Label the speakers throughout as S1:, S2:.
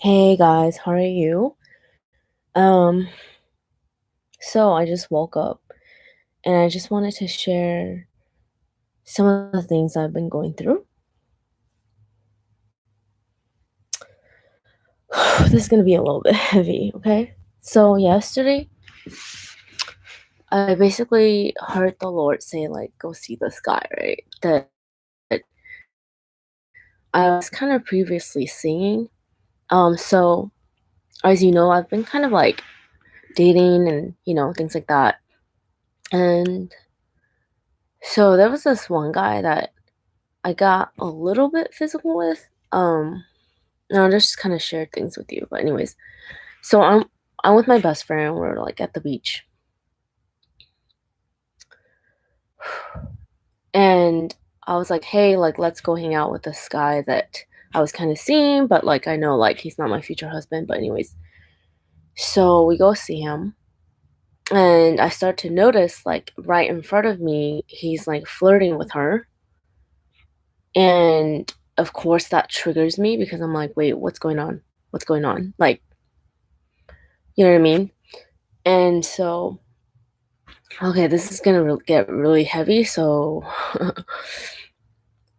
S1: Hey guys, how are you? Um, so I just woke up and I just wanted to share some of the things I've been going through. This is gonna be a little bit heavy, okay? So yesterday, I basically heard the Lord say, like, go see this guy, right? That I was kind of previously seeing. So as you know, I've been kind of like dating and things like that. And so there was this one guy that I got a little bit physical with. And I'll just kind of share things with you. But anyways, so I'm with my best friend. We're like at the beach, and I was like, hey, like let's go hang out with this guy that I was kind of seeing, but like I know like he's not my future husband. But anyways, so we go see him, and I start to notice like right in front of me, he's like flirting with her, and of course that triggers me because I'm like, wait, what's going on? What's going on? Like, you know what I mean? And so okay, this is gonna get really heavy, so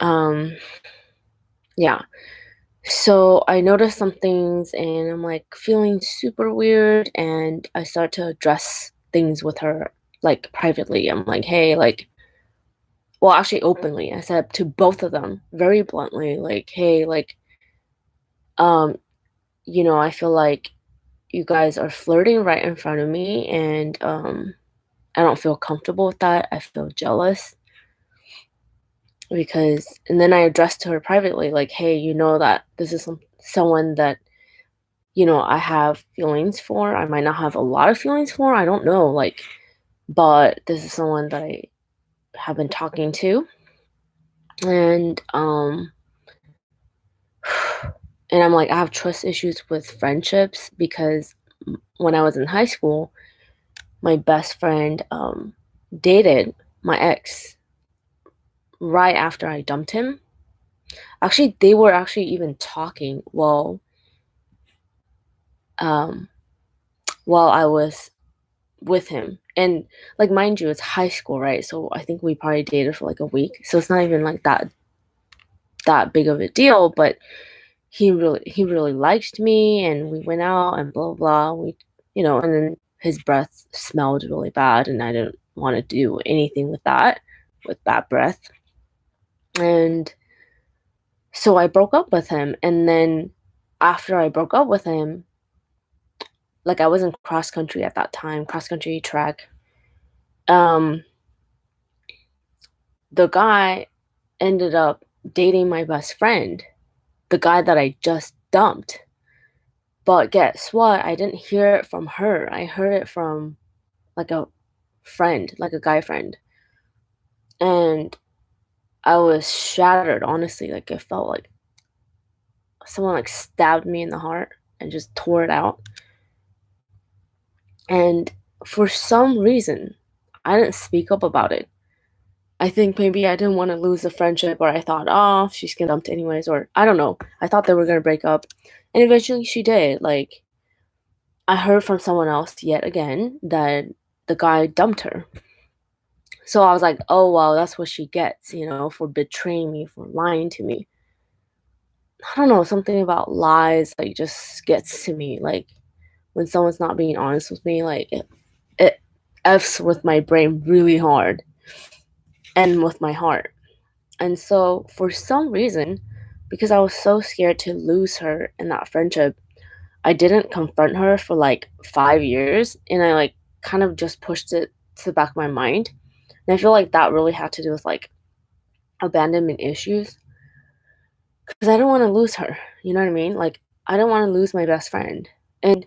S1: um, yeah. So I noticed some things and I'm like feeling super weird and I start to address things with her like privately. I'm like, "Hey, like well, actually openly. I said to both of them very bluntly like, "Hey, like um, I feel like you guys are flirting right in front of me and I don't feel comfortable with that. I feel jealous." Because and then I addressed to her privately, like, "Hey, you know that this is someone that, I have feelings for. I might not have a lot of feelings for, I don't know, like, but this is someone that I have been talking to." And, and I'm like, I have trust issues with friendships because when I was in high school, my best friend, dated my ex right after I dumped him. Actually, they were actually even talking um, while I was with him. And like mind you, it's high school, right? So I think we probably dated for like a week. So it's not even like that big of a deal, but he really liked me and we went out and blah blah. And then his breath smelled really bad and I didn't want to do anything with that, with bad breath. And so I broke up with him and then after I broke up with him, like I was in cross country at that time, cross country track. Um the guy ended up dating my best friend, the guy that I just dumped. But guess what? I didn't hear it from her. I heard it from like a friend, like a guy friend. And I was shattered, honestly. Like it felt like someone like stabbed me in the heart and just tore it out. And for some reason, I didn't speak up about it. I think maybe I didn't want to lose the friendship, or I thought, oh, she's gonna dump anyways, or I don't know. I thought they were gonna break up, and eventually she did. Like I heard from someone else yet again that the guy dumped her. So I was like, oh well, that's what she gets, for betraying me, for lying to me. I don't know, something about lies like just gets to me. Like when someone's not being honest with me, like it f's with my brain really hard and with my heart. And so, for some reason, because I was so scared to lose her in that friendship, I didn't confront her for like 5 years. And I like kind of just pushed it to the back of my mind. And I feel like that really had to do with like abandonment issues because I don't want to lose her. You know what I mean? Like, I don't want to lose my best friend. And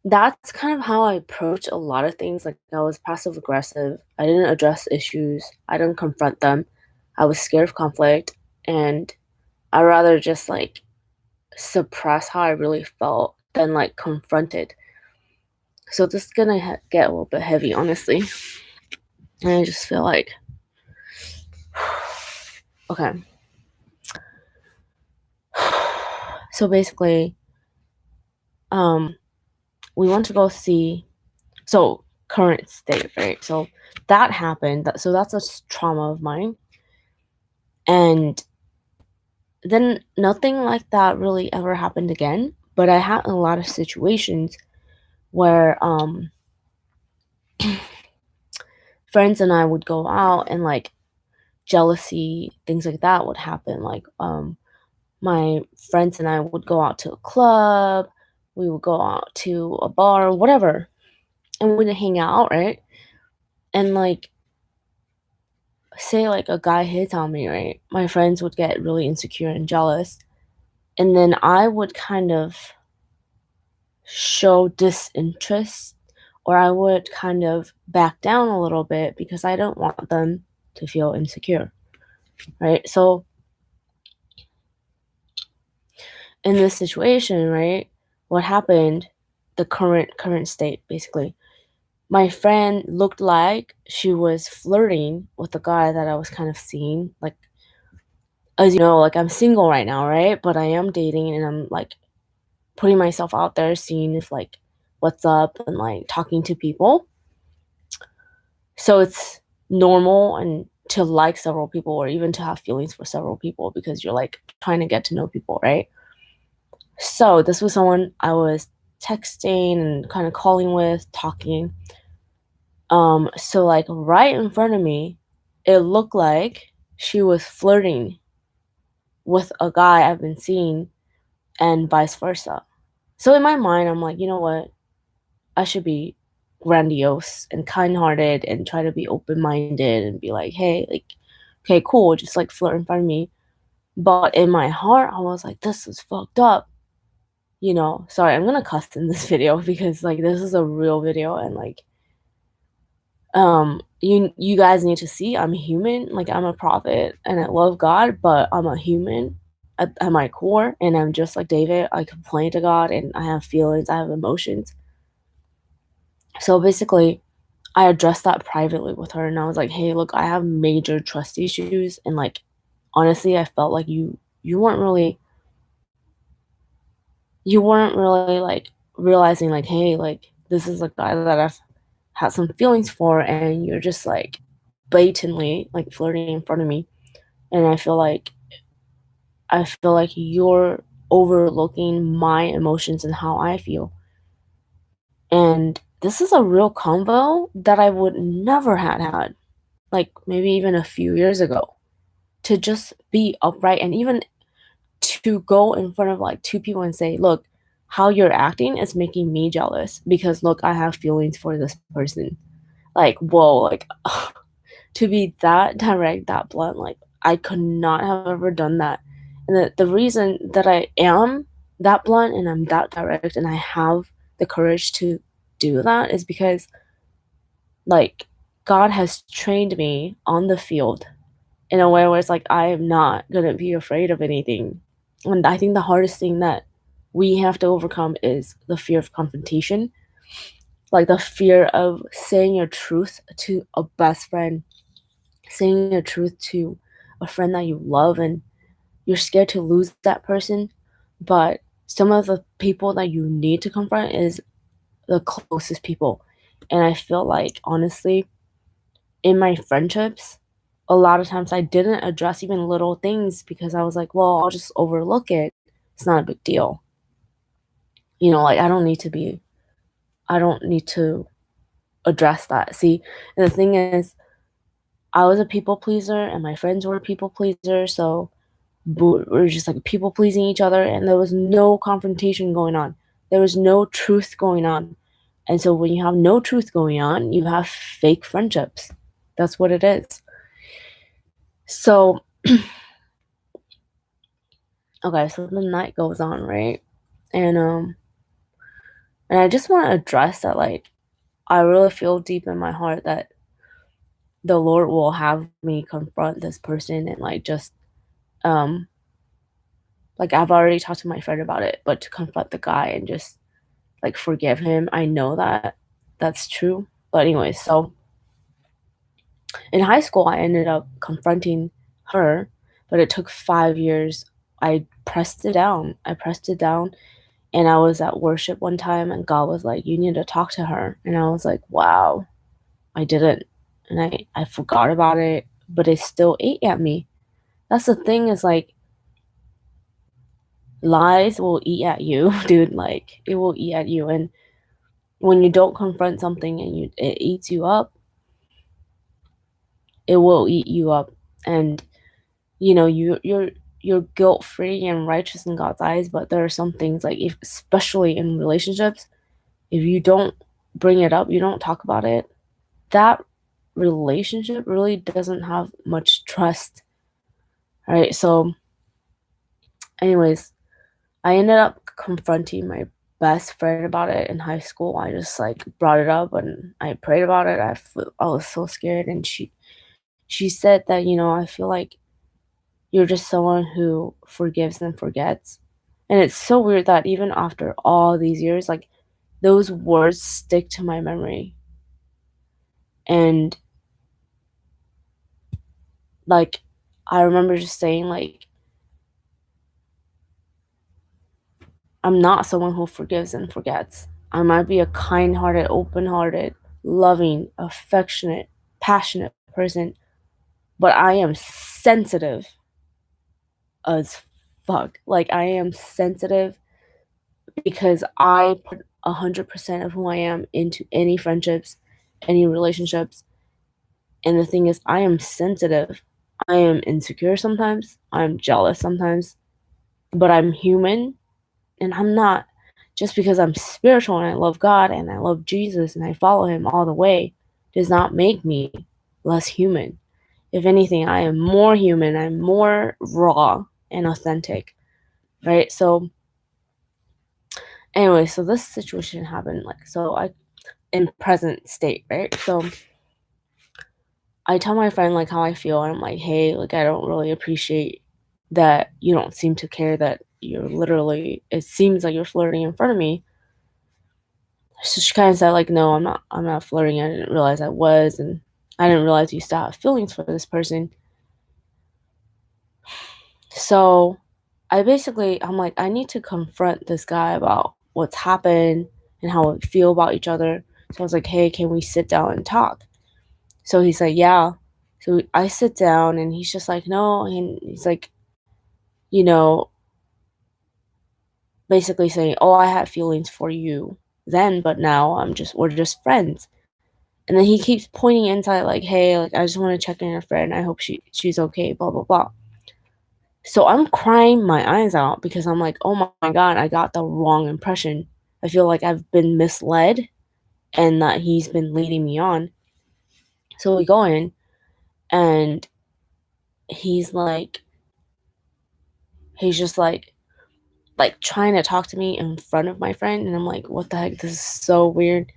S1: that's kind of how I approach a lot of things. Like, I was passive aggressive. I didn't address issues, I didn't confront them. I was scared of conflict. And I rather just like suppress how I really felt than like confront it. So this is gonna get a little bit heavy, honestly. And I just feel like, okay. So basically, Um, we went to go see so current state, right? So that happened. So that's a trauma of mine. And then nothing like that really ever happened again. But I had a lot of situations where friends and I would go out and like jealousy, things like that would happen. Like my friends and I would go out to a club, we would go out to a bar, whatever, and we'd hang out, right? And like say like a guy hits on me, right? My friends would get really insecure and jealous. And then I would kind of show disinterest or I would kind of back down a little bit because I don't want them to feel insecure, right? So in this situation, right, what happened, the current state basically. My friend looked like she was flirting with the guy that I was kind of seeing. Like, as you know, like I'm single right now, right? But I am dating and I'm like putting myself out there, seeing if like what's up and like talking to people. So it's normal and to like several people or even to have feelings for several people because you're like trying to get to know people, right? So this was someone I was texting and kind of calling with, talking. So like right in front of me, it looked like she was flirting with a guy I've been seeing and vice versa. So in my mind, I'm like, you know what? I should be grandiose and kind-hearted and try to be open-minded and be like, hey, like, okay, cool, just like flirt in front of me. But in my heart, I was like, this is fucked up. Sorry, I'm gonna cuss in this video because like this is a real video and like you guys need to see I'm human, like I'm a prophet and I love God, but I'm a human at my core and I'm just like David. I complain to God and I have feelings, I have emotions. So basically I addressed that privately with her and I was like, hey, look, I have major trust issues and like honestly I felt like you weren't really like realizing like, hey, like this is a guy that I've had some feelings for and you're just like blatantly like flirting in front of me and I feel like you're overlooking my emotions and how I feel. And this is a real convo that I would never had like maybe even a few years ago to just be upright and even to go in front of like two people and say, look, how you're acting is making me jealous because look, I have feelings for this person. Like, whoa, like to be that direct, that blunt, like I could not have ever done that. And the reason that I am that blunt and I'm that direct and I have the courage to do that is because like God has trained me on the field in a way where it's like I am not gonna be afraid of anything. And I think the hardest thing that we have to overcome is the fear of confrontation, like the fear of saying your truth to a best friend, saying your truth to a friend that you love, and you're scared to lose that person. But some of the people that you need to confront is the closest people. And I feel like, honestly, in my friendships, a lot of times I didn't address even little things because I was like, well, I'll just overlook it. It's not a big deal. Like I don't need to address that. See, and the thing is, I was a people pleaser and my friends were people pleasers. So we're just like people pleasing each other and there was no confrontation going on. There was no truth going on. And so when you have no truth going on, you have fake friendships. That's what it is. So, okay, so the night goes on, right? And and I just want to address that like I really feel deep in my heart that the Lord will have me confront this person and like just um like I've already talked to my friend about it, but to confront the guy and just like forgive him. I know that that's true. But anyways, so in high school I ended up confronting her, but it took 5 years. I pressed it down. And I was at worship one time and God was like, "You need to talk to her." And I was like, "Wow, I didn't." And I forgot about it, but it still ate at me. That's the thing is like lies will eat at you, dude. Like it will eat at you. And when you don't confront something and it eats you up, it will eat you up. And you're guilt free and righteous in God's eyes, but there are some things like if especially in relationships, if you don't bring it up, you don't talk about it, that relationship really doesn't have much trust, right? So, anyways, I ended up confronting my best friend about it in high school. I just like brought it up and I prayed about it. I was so scared, and she said that I feel like you're just someone who forgives and forgets. And it's so weird that even after all these years, like those words stick to my memory. And like I remember just saying like I'm not someone who forgives and forgets. I might be a kind-hearted, open-hearted, loving, affectionate, passionate person, but I am sensitive as fuck. Like I am sensitive because I put 100% of who I am into any friendships, any relationships. And the thing is, I am sensitive. I am insecure sometimes. I'm jealous sometimes, but I'm human and I'm not just because I'm spiritual and I love God and I love Jesus and I follow him all the way does not make me less human. If anything, I am more human. I'm more raw and authentic, right? So, anyway, so this situation happened like so I in present state, right? So I tell my friend like how I feel and I'm like, "Hey, like I don't really appreciate that you don't seem to care that you're literally it seems like you're flirting in front of me." So she kind of said like, "No, I'm not flirting. I didn't realize I was and I didn't realize you still have feelings for this person." So I'm like, I need to confront this guy about what's happened and how we feel about each other. So I was like, "Hey, can we sit down and talk?" So he's like, "Yeah." So I sit down and he's just like, "No." And he's like, you know, basically saying, "Oh, I had feelings for you then, but now we're just friends." And then he keeps pointing inside like, "Hey, like I just want to check in on a friend. I hope she's okay, blah blah blah." So I'm crying my eyes out because I'm like, "Oh my God, I got the wrong impression. I feel like I've been misled and that he's been leading me on." So we go in and he's like he's just like trying to talk to me in front of my friend and I'm like, "What the heck? This is so weird."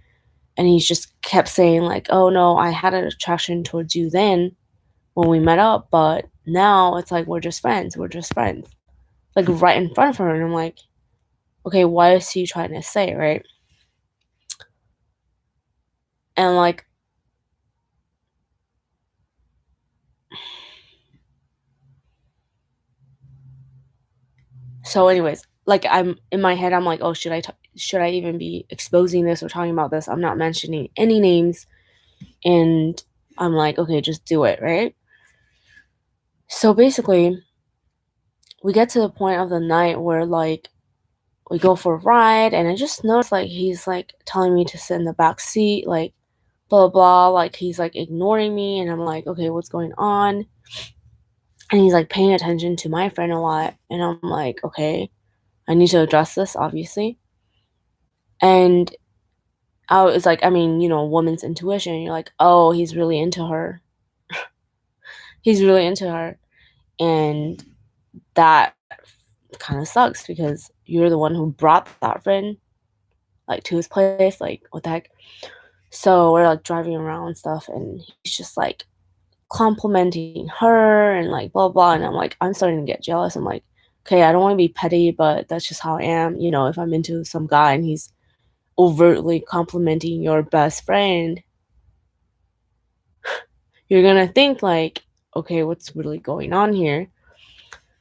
S1: And he just kept saying like, "Oh no, I had an attraction towards you then when we met up, but now it's like we're just friends. We're just friends." Like right in front of her and I'm like, "Okay, what is he trying to say, right?" And like so anyways, like I'm in my head I'm like, "Oh, should I even be exposing this or talking about this?" I'm not mentioning any names and I'm like, "Okay, just do it," right? So basically, we get to the point of the night where like we go for a ride and I just noticed like he's like telling me to sit in the back seat, like blah blah, like he's like ignoring me and I'm like, okay, what's going on? And he's like paying attention to my friend a lot and I'm like, okay, I need to address this obviously. And I was like, I mean, woman's intuition. You're like, oh, he's really into her. He's really into her. And that kind of sucks because you're the one who brought that friend like to his place. Like, what the heck? So we're like driving around and stuff, and he's just like complimenting her and like blah blah. And I'm like, I'm starting to get jealous. I'm like, okay, I don't want to be petty, but that's just how I am. If I'm into some guy and he's overtly complimenting your best friend, you're gonna think like, okay, what's really going on here?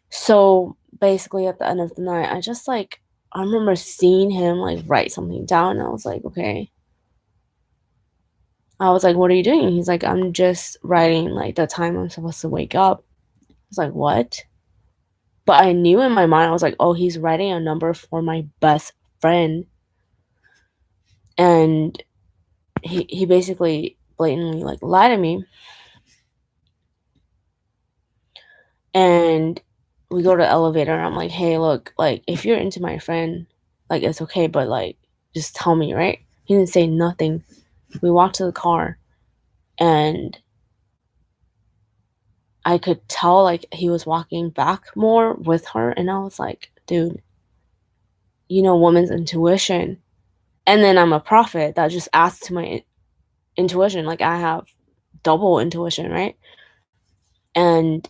S1: So basically, at the end of the night, I just like I remember seeing him, like, write something down, and I was like, "Okay." I was like, "What are you doing?" He's like, "I'm just writing, like, the time I'm supposed to wake up." I was like, "What?" But I knew in my mind, I was like, "Oh, he's writing a number for my best friend." And he basically blatantly, like, lied to me, and we go to the elevator, and I'm like, "Hey, look, like, if you're into my friend, like, it's okay, but, like, just tell me, right?" He didn't say nothing. We walked to the car, and I could tell, like, he was walking back more with her, and I was like, "Dude, you know woman's intuition." And then I'm a prophet that just adds to my intuition, like, I have double intuition, right? And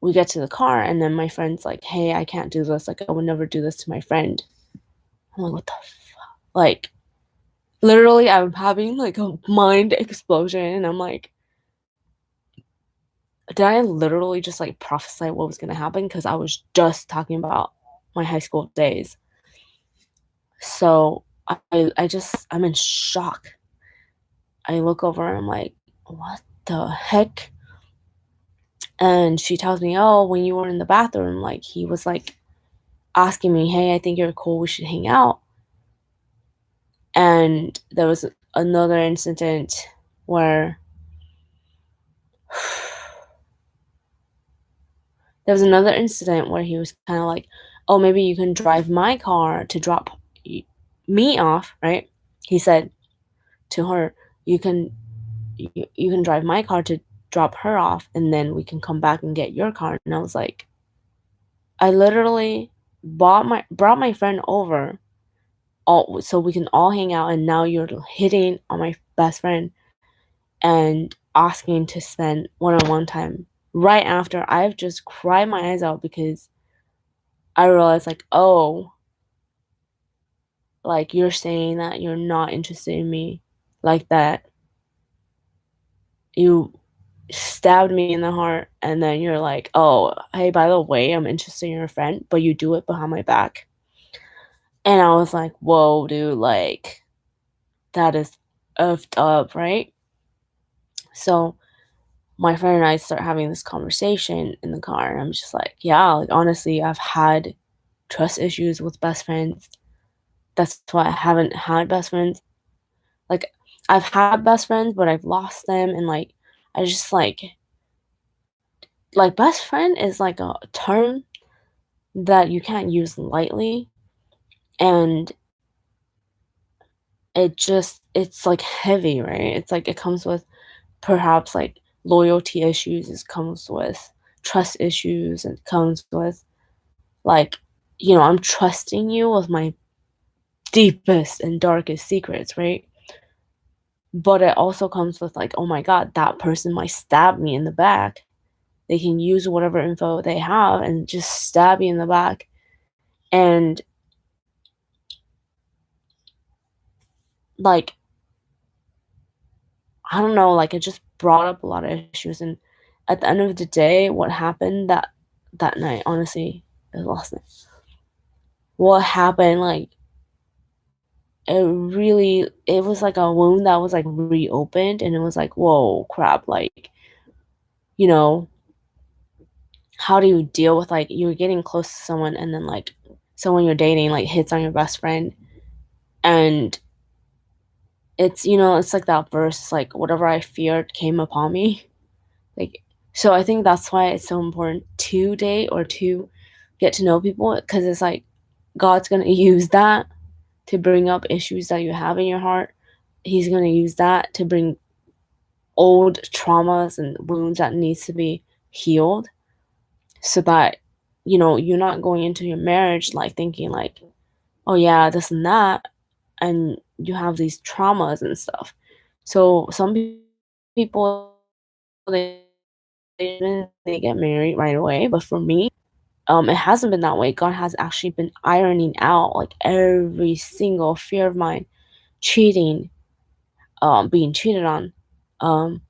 S1: we get to the car, and then my friend's like, "Hey, I can't do this, like, I would never do this to my friend." I'm like, "What the fuck?" Like, literally, I'm having, like, a mind explosion, and I'm like, did I literally just, like, prophesy what was gonna happen? Because I was just talking about my high school days. So, I'm in shock. I look over and I'm like, "What the heck?" And she tells me, "Oh, when you were in the bathroom, like, he was, like, asking me, 'Hey, I think you're cool, we should hang out.'" And there was another incident where he was kinda like, "Oh, maybe you can drive my car to drop y me off," right? He said to her, You can drive my car to drop her off, and then we can come back and get your car." And I was like, I literally brought my friend over all so we can all hang out, and now you're hitting on my best friend and asking to spend one-on-one time right after I've just cried my eyes out because I realized, like, "Oh, like, you're saying that you're not interested in me like that. You stabbed me in the heart, and then you're like, 'Oh, hey, by the way, I'm interested in your friend,' but you do it behind my back." And I was like, "Whoa, dude, like, that is effed up," right? So, my friend and I start having this conversation in the car, and I'm just like, "Yeah, like, honestly, I've had trust issues with best friends. That's why I haven't had best friends." Like, I've had best friends, but I've lost them, and, like, I just, best friend is, like, a term that you can't use lightly, and it's, like, heavy, right? It's, like, it comes with perhaps, like, loyalty issues, it comes with trust issues, it comes with, like, I'm trusting you with my deepest and darkest secrets, right? But it also comes with, like, "Oh my god, that person might stab me in the back." They can use whatever info they have and just stab you in the back, and, like, I don't know, like, it just brought up a lot of issues, and at the end of the day, what happened that night, honestly, is last night. What happened, like, it was like a wound that was, like, reopened, and it was like, "Whoa, crap," like, you know, how do you deal with, like, you're getting close to someone and then, like, someone you're dating, like, hits on your best friend, and it's like that verse, like, "Whatever I feared came upon me." Like, so I think that's why it's so important to date or to get to know people, because it's like God's gonna use that to bring up issues that you have in your heart. He's gonna use that to bring old traumas and wounds that needs to be healed so that, you're not going into your marriage, like, thinking like, "Oh, yeah, this and that," and you have these traumas and stuff. So some people, they they get married right away, but for me, it hasn't been that way. God has actually been ironing out, like, every single fear of mine, cheating, being cheated on, um,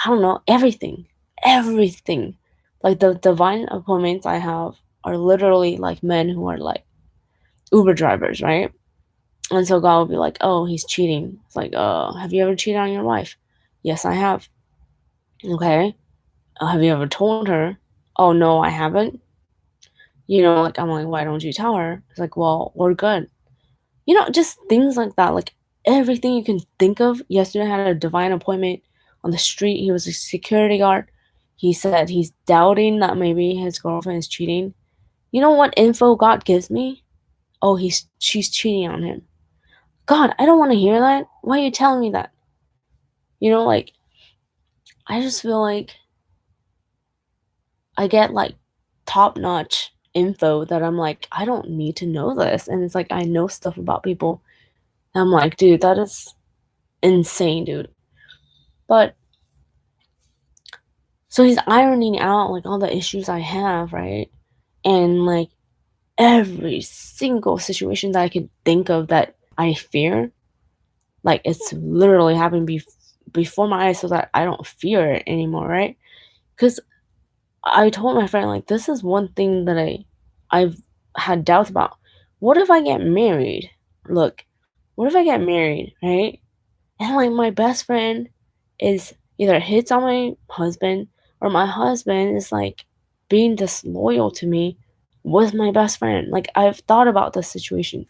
S1: I don't know, everything, everything. Like, the divine appointments I have are literally, like, men who are, like, Uber drivers, right? And so God will be like, "Oh, he's cheating." It's like, have you ever cheated on your wife?" "Yes, I have." "Okay. Have you ever told her?" "Oh, no, I haven't." Like, I'm like, "Why don't you tell her?" It's like, "Well, we're good." Just things like that, like, everything you can think of. Yesterday, I had a divine appointment on the street. He was a security guard. He said he's doubting that maybe his girlfriend is cheating. You know what info God gives me? "Oh, she's cheating on him." God, I don't wanna hear that. Why are you telling me that? Like, I just feel like I get, like, top-notch info that I'm like, "I don't need to know this," and it's like, I know stuff about people, and I'm like, "Dude, that is insane, dude." But so he's ironing out, like, all the issues I have, right? And, like, every single situation that I could think of that I fear, like, it's literally happened before my eyes so that I don't fear it anymore, right? Because I told my friend, like, this is one thing that I've had doubts about. What if I get married? Look, what if I get married, right? And like my best friend is either hits on my husband or my husband is like being disloyal to me with my best friend. Like I've thought about this situation.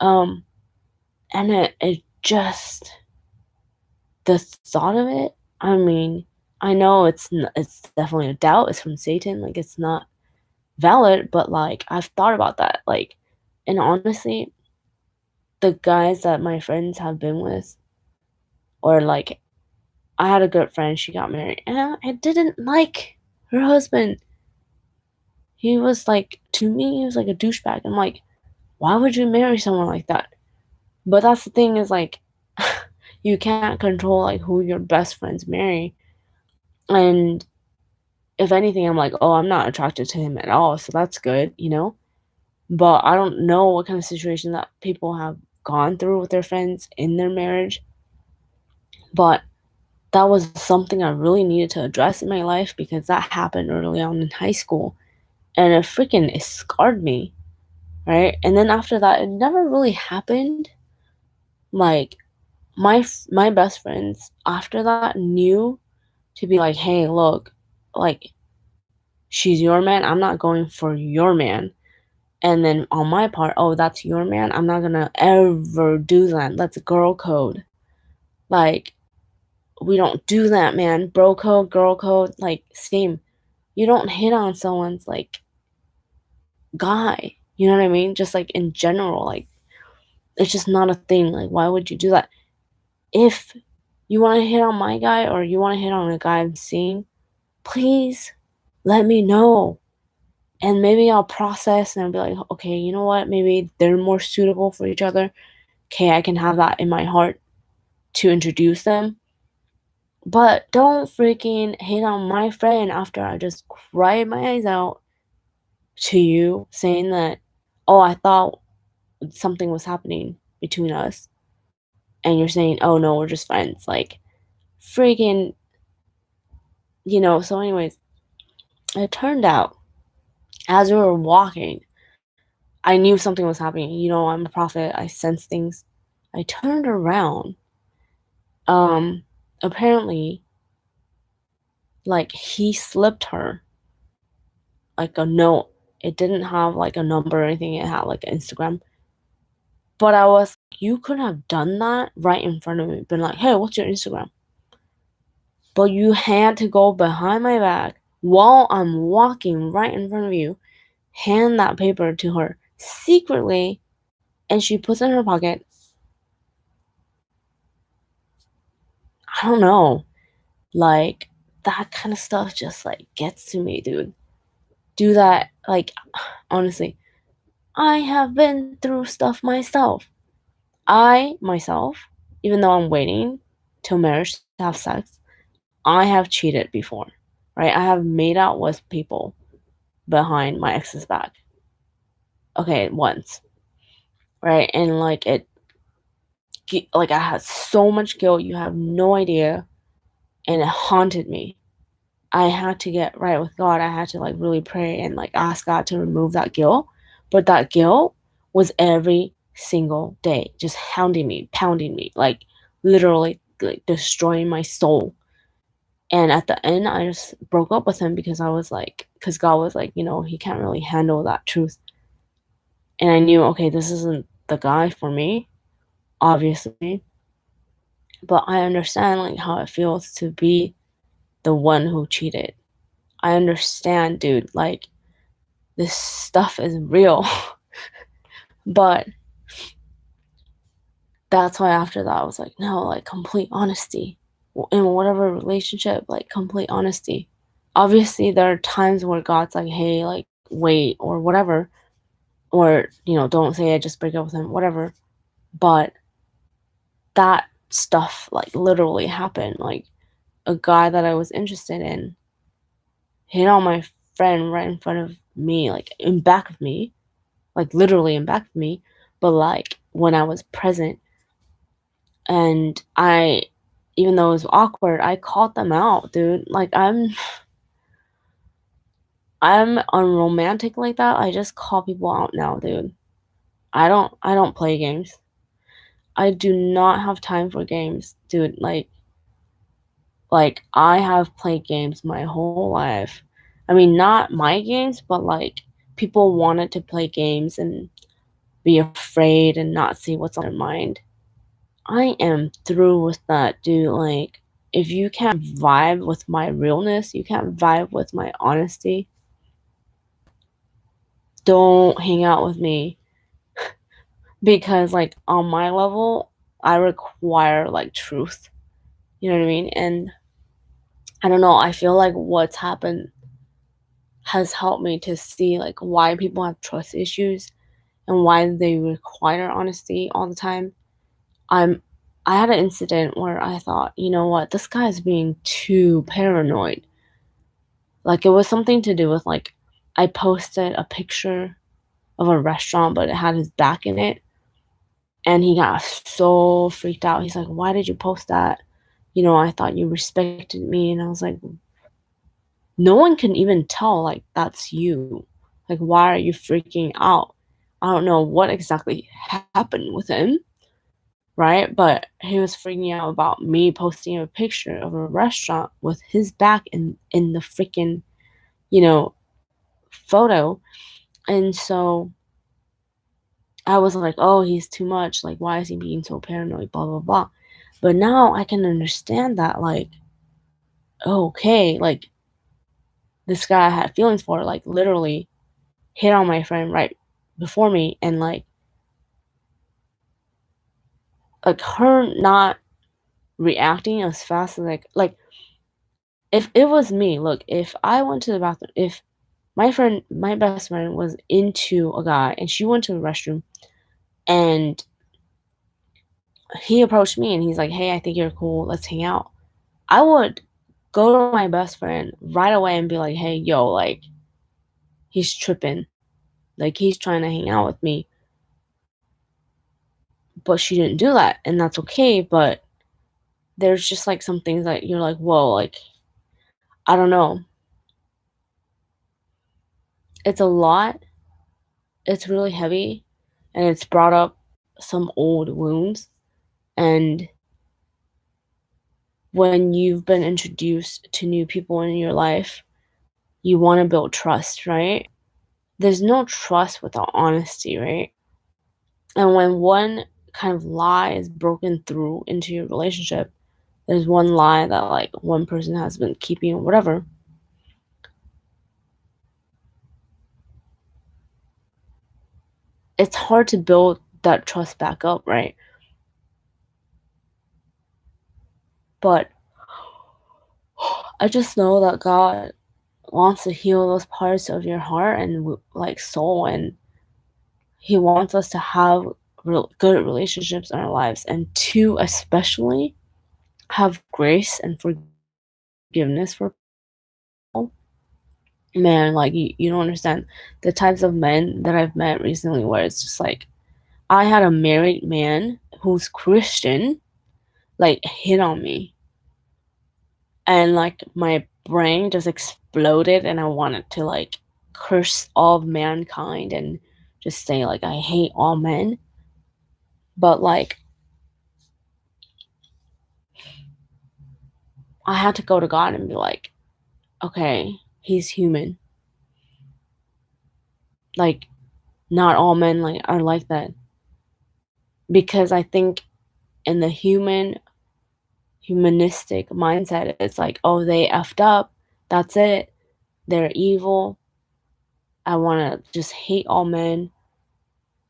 S1: Um and it just the thought of it, I mean, I know it's definitely a doubt. It's from Satan. Like it's not valid, but like I've thought about that. Like and honestly, the guys that my friends have been with or like I had a good friend, she got married, and I didn't like her husband. He was like to me, he was like a douchebag. I'm like, "Why would you marry someone like that?" But that's the thing is, like, you can't control, like, who your best friends marry, and if anything, I'm like, "Oh, I'm not attracted to him at all, so that's good?" But I don't know what kind of situation that people have gone through with their friends in their marriage, but that was something I really needed to address in my life because that happened early on in high school. And it scarred me, right? And then after that, it never really happened. Like my best friends after that knew to be like, "Hey, look, like she's your man. I'm not going for your man." And then on my part, "Oh, that's your man. I'm not gonna ever do that. That's girl code. Like we don't do that, man. Bro code, girl code, like same. You don't hit on someone's like guy. You know what I mean? Just like in general, like it's just not a thing, like, why would you do that? If you wanna hit on my guy or you wanna hit on a guy I'm seeing, please let me know, and maybe I'll process and I'll be like, "Okay, you know what? Maybe they're more suitable for each other. Okay, I can have that in my heart to introduce them." But don't freaking hit on my friend after I just cried my eyes out to you saying that, "Oh, I thought something was happening between us," and you're saying, "Oh, no, we're just friends." Like, freaking so anyways, it turned out as we were walking, I knew something was happening. I'm a prophet, I sense things. I turned around. Um, apparently, like he slipped her like a note. It didn't have like a number or anything, it had like Instagram. But you could have done that right in front of me, been like, "Hey, what's your Instagram?" But you had to go behind my back while I'm walking right in front of you, hand that paper to her secretly, and she puts it in her pocket. I don't know. Like, that kind of stuff just, like, gets to me, dude. Do that, like, honestly, I have been through stuff myself. Myself, even though I'm waiting till marriage to have sex, I have cheated before, right? I have made out with people behind my ex's back. Okay, once, right? And, like, like, I had so much guilt, you have no idea, and it haunted me. I had to get right with God. I had to, like, really pray and, like, ask God to remove that guilt, but that guilt was every single day just hounding me, pounding me, like literally like destroying my soul. And at the end, I just broke up with him because I was like, because God was like, he can't really handle that truth. And I knew, okay, this isn't the guy for me, obviously. But I understand like how it feels to be the one who cheated. I understand, dude, like this stuff is real. But that's why after that I was like, no, like complete honesty. In whatever relationship, like complete honesty. Obviously there are times where God's like, hey, like wait or whatever. Or, don't say I just break up with him, whatever. But that stuff like literally happened. Like a guy that I was interested in hit on my friend right in front of me, like in back of me, like literally in back of me, but like when I was present. And even though it was awkward, I called them out, dude. Like I'm unromantic like that. I just call people out now, dude. I don't play games. I do not have time for games, dude. Like I have played games my whole life. I mean, not my games, but like people wanted to play games and be afraid and not see what's on their mind. I am through with that, dude. Like, if you can't vibe with my realness, you can't vibe with my honesty, don't hang out with me because, like, on my level, I require like truth. You know what I mean? And I don't know. I feel like what's happened has helped me to see like why people have trust issues and why they require honesty all the time. I'm I had an incident where I thought, you know what, this guy is being too paranoid. Like it was something to do with like I posted a picture of a restaurant, but it had his back in it, and he got so freaked out. He's like, "Why did you post that? I thought you respected me." And I was like, "No one can even tell like that's you. Like why are you freaking out?" I don't know what exactly happened with him, right? But he was freaking out about me posting a picture of a restaurant with his back in the freaking, you know, photo. And so I was like, "Oh, he's too much. Like, why is he being so paranoid? Blah blah blah." But now I can understand that, like, okay, like this guy I had feelings for, like, literally hit on my friend right before me, and like her not reacting as fast as like if it was me, look, if I went to the bathroom, if my best friend was into a guy and she went to the restroom and he approached me and he's like, "Hey, I think you're cool. Let's hang out." I would go to my best friend right away and be like, "Hey, yo, like he's tripping. Like he's trying to hang out with me." But she didn't do that, and that's okay, but there's just like some things that you're like, "Whoa, like I don't know." It's a lot. It's really heavy and it's brought up some old wounds. And when you've been introduced to new people in your life, you want to build trust, right? There's no trust without honesty, right? And when one kind of lie is broken through into your relationship, there's one lie that like one person has been keeping or whatever. It's hard to build that trust back up, right? But I just know that God wants to heal those parts of your heart and like soul, and he wants us to have good relationships in our lives, and to especially have grace and forgiveness for people. Man, like you don't understand the types of men that I've met recently where it's just like I had a married man who's Christian like hit on me, and like my brain just exploded and I wanted to like curse all of mankind and just say like I hate all men, but like I had to go to God and be like, okay, he's human. Like not all men like are like that. Because I think in the humanistic mindset, it's like, oh, they effed up. That's it. They're evil. I want to just hate all men.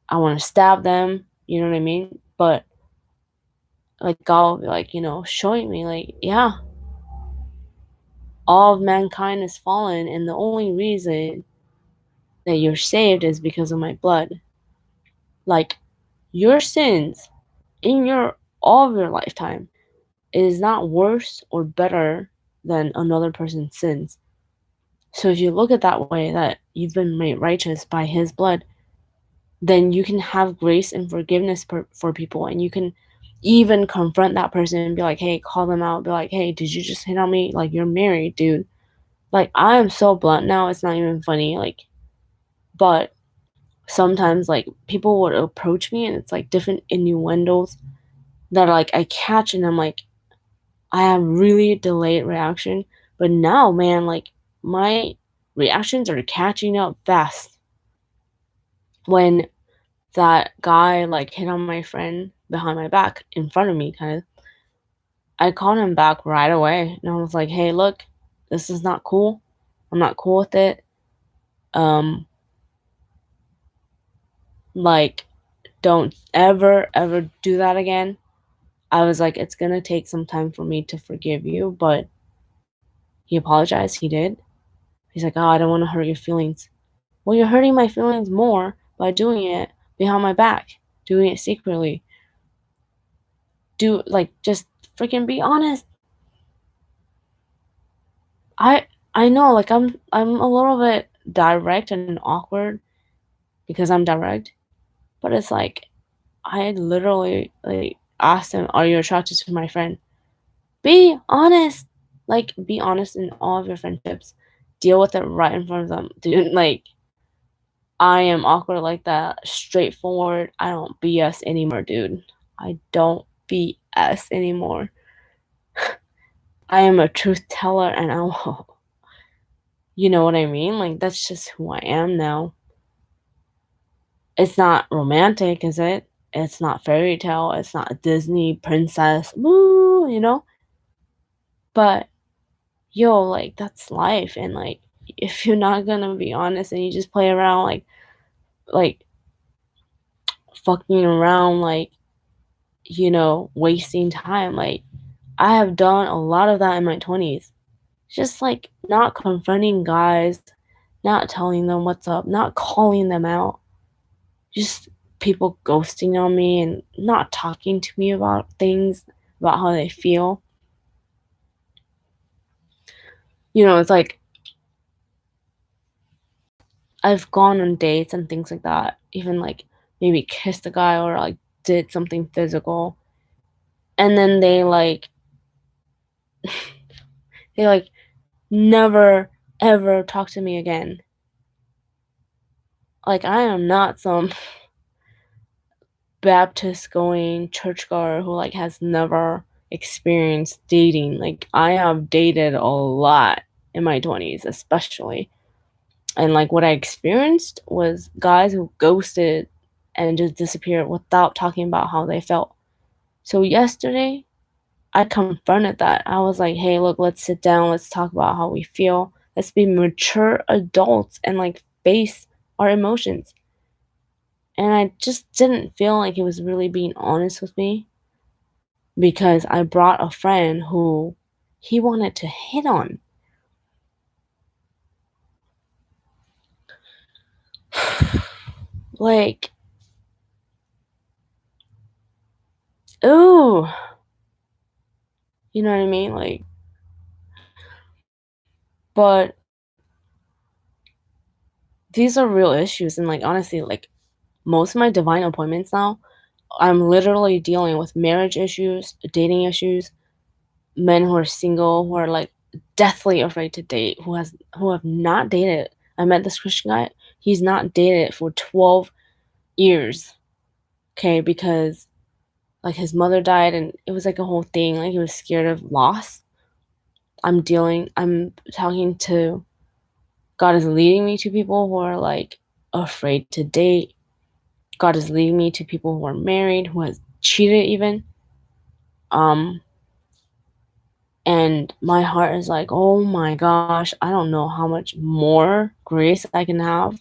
S1: I want to stab them. You know what I mean? But like God will be like, showing me like, yeah, all of mankind is fallen, and the only reason that you're saved is because of my blood. Like your sins in your all of your lifetime is not worse or better than another person's sins. So if you look at that way, that you've been made righteous by his blood, then you can have grace and forgiveness for people, and you can even confront that person and be like, hey, call them out, be like, hey, did you just hit on me? Like, you're married, dude. Like, I am so blunt now, it's not even funny. Like, but sometimes like people would approach me and it's like different innuendos that like I catch, and I'm like, I have really delayed reaction. But now, man, like my reactions are catching up fast. When that guy like hit on my friend behind my back in front of me, kind of, I called him back right away and I was like, hey, look, this is not cool. I'm not cool with it. Um, like, don't ever do that again. I was like, it's gonna take some time for me to forgive you, but he apologized. He did. He's like, oh, I don't want to hurt your feelings. Well, you're hurting my feelings more by doing it behind my back, doing it secretly. Like, just freaking be honest. I I know, like I'm a little bit direct and awkward because I'm direct, but it's like I literally like asked him, "Are you attracted to my friend?" Be honest. Like, be honest in all of your friendships. Deal with it right in front of them, dude. Like, I am awkward like that, straightforward. I don't BS anymore, dude. I don't BS anymore. I am a truth teller, and I will. You know what I mean? Like, that's just who I am now. It's not romantic, is it? It's not fairy tale. It's not a Disney princess. Woo, you know? But yo, like that's life, and like if you're not gonna be honest and you just play around like fucking around like wasting time. Like I have done a lot of that in my 20s. Just like not confronting guys, not telling them what's up, not calling them out. Just people ghosting on me and not talking to me about things, about how they feel. It's like I've gone on dates and things like that, even like maybe kissed a guy or like did something physical, and then they never ever talk to me again. Like I am not some Baptist going churchgoer who like has never experienced dating. Like I have dated a lot in my 20s, especially. And like what I experienced was guys who ghosted and just disappeared without talking about how they felt. So yesterday, I confronted that. I was like, hey, look, let's sit down. Let's talk about how we feel. Let's be mature adults and like face our emotions. And I just didn't feel like he was really being honest with me because I brought a friend who he wanted to hit on. Like, ooh, you know what I mean? Like, but these are real issues. And like, honestly, like, most of my divine appointments now, I'm literally dealing with marriage issues, dating issues, men who are single, who are like deathly afraid to date, who have not dated. I met this Christian guy. He's not dated for 12 years, okay, because like his mother died and it was like a whole thing. Like he was scared of loss. I'm talking to God is leading me to people who are like afraid to date. God is leading me to people who are married, who has cheated even. Um, and my heart is like, oh my gosh, I don't know how much more grace I can have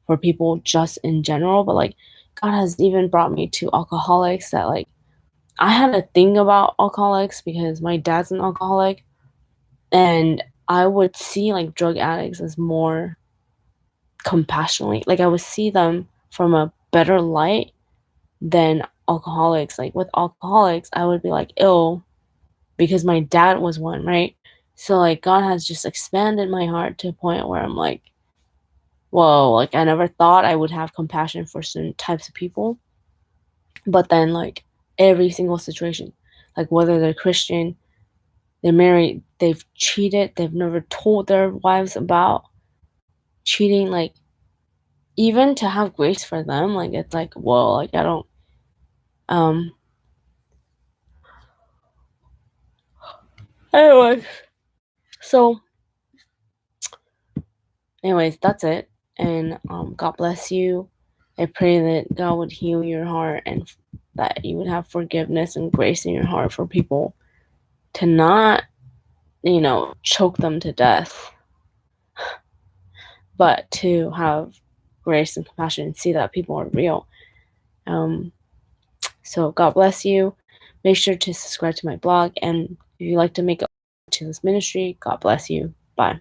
S1: for people just in general, but like God has even brought me to alcoholics that like I had a thing about alcoholics because my dad's an alcoholic, and I would see like drug addicts as more compassionately. Like I would see them from a better light than alcoholics. Like with alcoholics, I would be like ill because my dad was one, right? So like God has just expanded my heart to a point where I'm like, whoa, like I never thought I would have compassion for certain types of people. But then like every single situation, like whether they're Christian, they're married, they've cheated, they've never told their wives about cheating, like even to have grace for them, like it's like, whoa, like I don't um anyway. So anyways, that's it. And God bless you. I pray that God would heal your heart and that you would have forgiveness and grace in your heart for people to not, choke them to death, but to have grace and compassion and see that people are real. Um, so God bless you. Make sure to subscribe to my blog. And if you'd like to make a to this ministry, God bless you. Bye.